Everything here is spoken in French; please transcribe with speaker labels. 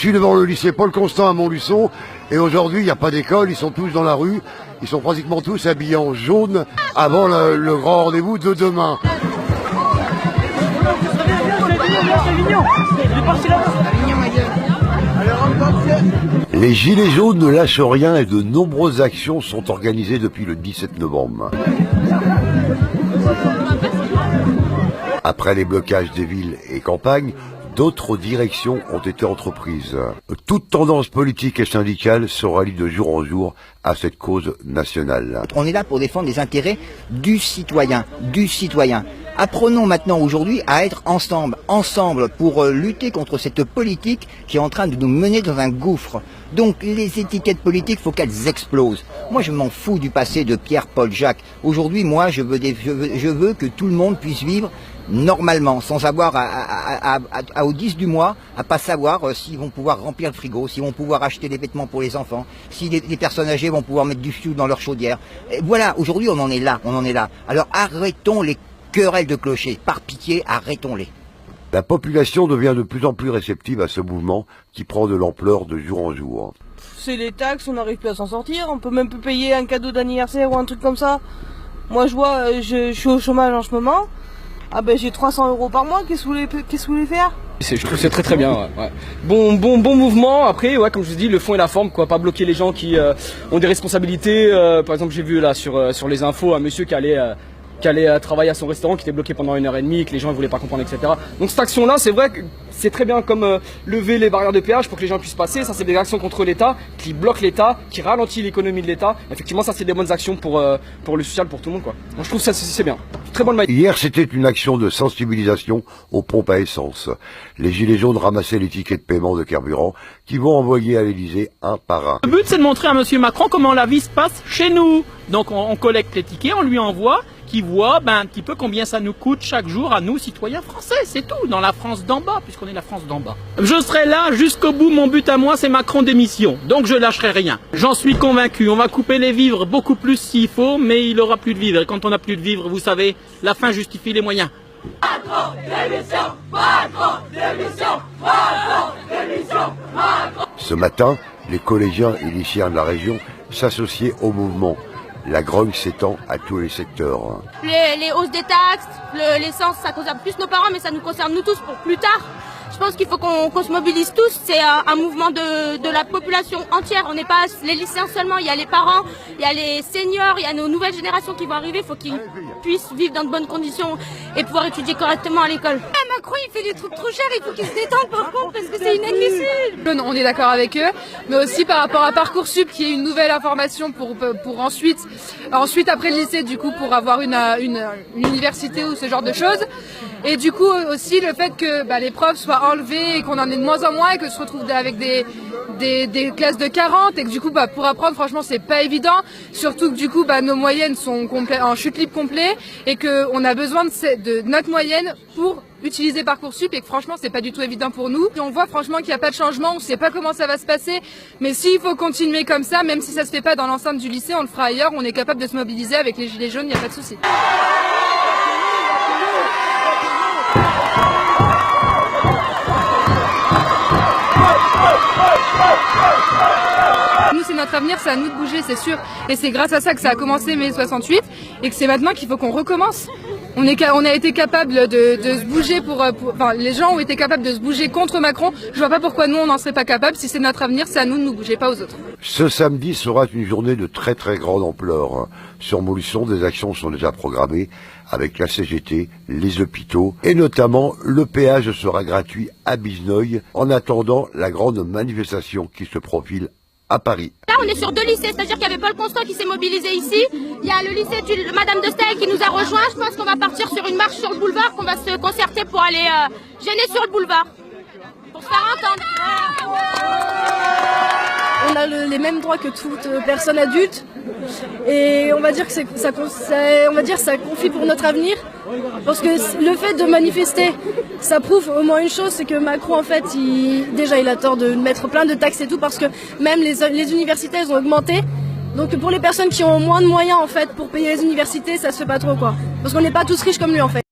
Speaker 1: suis devant le lycée Paul Constant à Montluçon et aujourd'hui il n'y a pas d'école, ils sont tous dans la rue, ils sont pratiquement tous habillés en jaune avant le grand rendez-vous de demain. Les Gilets jaunes ne lâchent rien et de nombreuses actions sont organisées depuis le 17 novembre. Après les blocages des villes et campagnes, d'autres directions ont été entreprises. Toute tendance politique et syndicale se rallie de jour en jour à cette cause nationale.
Speaker 2: On est là pour défendre les intérêts du citoyen, Apprenons maintenant aujourd'hui à être ensemble pour lutter contre cette politique qui est en train de nous mener dans un gouffre. Donc les étiquettes politiques, faut qu'elles explosent. Moi je m'en fous du passé de Pierre, Paul, Jacques. Aujourd'hui moi je veux que tout le monde puisse vivre normalement, sans avoir au 10 du mois, à pas savoir s'ils vont pouvoir remplir le frigo, s'ils vont pouvoir acheter des vêtements pour les enfants, si les personnes âgées vont pouvoir mettre du fioul dans leur chaudière. Et voilà, aujourd'hui on en est là. Alors arrêtons les querelles de clocher, par pitié, arrêtons-les.
Speaker 1: La population devient de plus en plus réceptive à ce mouvement qui prend de l'ampleur de jour en jour.
Speaker 3: C'est les taxes, on n'arrive plus à s'en sortir, on peut même plus payer un cadeau d'anniversaire ou un truc comme ça. Moi je vois, je suis au chômage en ce moment. Ah ben j'ai 300 € par mois, qu'est-ce que vous voulez faire?
Speaker 4: Je trouve que c'est très bien, ouais. Bon mouvement, après, ouais, comme je vous dis, le fond et la forme, quoi, pas bloquer les gens qui ont des responsabilités. Par exemple, j'ai vu là sur les infos un monsieur qui allait travailler à son restaurant, qui était bloqué pendant 1h30, que les gens ne voulaient pas comprendre, etc. Donc cette action-là, c'est vrai que c'est très bien, comme lever les barrières de péage pour que les gens puissent passer. Ça, c'est des actions contre l'État, qui bloquent l'État, qui ralentit l'économie de l'État. Effectivement, ça, c'est des bonnes actions pour le social, pour tout le monde, quoi. Donc je trouve ça, c'est bien. Très bonne manière.
Speaker 1: Hier, c'était une action de sensibilisation aux pompes à essence. Les Gilets jaunes ramassaient les tickets de paiement de carburant qui vont envoyer à l'Élysée un par un.
Speaker 5: Le but, c'est de montrer à M. Macron comment la vie se passe chez nous. Donc on collecte les tickets, on lui envoie, qui voit un petit peu combien ça nous coûte chaque jour à nous, citoyens français, c'est tout, dans la France d'en bas, puisqu'on est la France d'en bas. Je serai là jusqu'au bout, mon but à moi, c'est Macron démission, donc je lâcherai rien. J'en suis convaincu, on va couper les vivres beaucoup plus s'il faut, mais il aura plus de vivres, et quand on n'a plus de vivres, vous savez, la fin justifie les moyens.
Speaker 6: Macron démission, Macron démission, Macron démission, Macron.
Speaker 1: Ce matin, les collégiens et lycéens de la région s'associaient au mouvement. La grogne s'étend à tous les secteurs.
Speaker 7: Les hausses des taxes, l'essence, ça concerne plus nos parents, mais ça nous concerne nous tous pour plus tard. Je pense qu'il faut qu'on se mobilise tous. C'est un mouvement de la population entière. On n'est pas les lycéens seulement, il y a les parents, il y a les seniors, il y a nos nouvelles générations qui vont arriver. Il faut qu'ils puissent vivre dans de bonnes conditions et pouvoir étudier correctement à l'école.
Speaker 8: Macron, il fait des trucs trop chers, il faut qu'il se détende par contre parce que c'est inadmissible. On est d'accord avec eux, mais aussi par rapport à Parcoursup qui est une nouvelle information pour ensuite après le lycée du coup pour avoir une université ou ce genre de choses. Et du coup aussi le fait que les profs soient enlevés et qu'on en ait de moins en moins et que se retrouve avec des classes de 40 et que du coup pour apprendre franchement c'est pas évident, surtout que du coup nos moyennes sont en chute libre complet et qu'on a besoin de notre moyenne pour utiliser Parcoursup et que franchement c'est pas du tout évident pour nous. Et on voit franchement qu'il n'y a pas de changement, on sait pas comment ça va se passer, mais s'il faut continuer comme ça, même si ça se fait pas dans l'enceinte du lycée, on le fera ailleurs, on est capable de se mobiliser avec les Gilets jaunes, il n'y a pas de souci. Nous, c'est notre avenir, c'est à nous de bouger, c'est sûr. Et c'est grâce à ça que ça a commencé mai 68 et que c'est maintenant qu'il faut qu'on recommence. On a été capable de se bouger les gens ont été capables de se bouger contre Macron. Je vois pas pourquoi nous, on n'en serait pas capable. Si c'est notre avenir, c'est à nous de nous bouger, pas aux autres.
Speaker 1: Ce samedi sera une journée de très très grande ampleur. Sur Montluçon, des actions sont déjà programmées avec la CGT, les hôpitaux et notamment le péage sera gratuit à Bisnoy en attendant la grande manifestation qui se profile à Paris.
Speaker 7: Là, on est sur 2 lycées, c'est-à-dire qu'il y avait Paul Constant qui s'est mobilisé ici. Il y a le lycée de Madame de Staël qui nous a rejoints. Je pense qu'on va partir sur une marche sur le boulevard, qu'on va se concerter pour aller gêner sur le boulevard, pour se faire entendre.
Speaker 8: On a les mêmes droits que toute personne adulte et on va dire que ça confie pour notre avenir parce que le fait de manifester ça prouve au moins une chose, c'est que Macron en fait il a tort de mettre plein de taxes et tout parce que même les universités elles ont augmenté, donc pour les personnes qui ont moins de moyens en fait pour payer les universités ça se fait pas trop quoi, parce qu'on n'est pas tous riches comme lui en fait.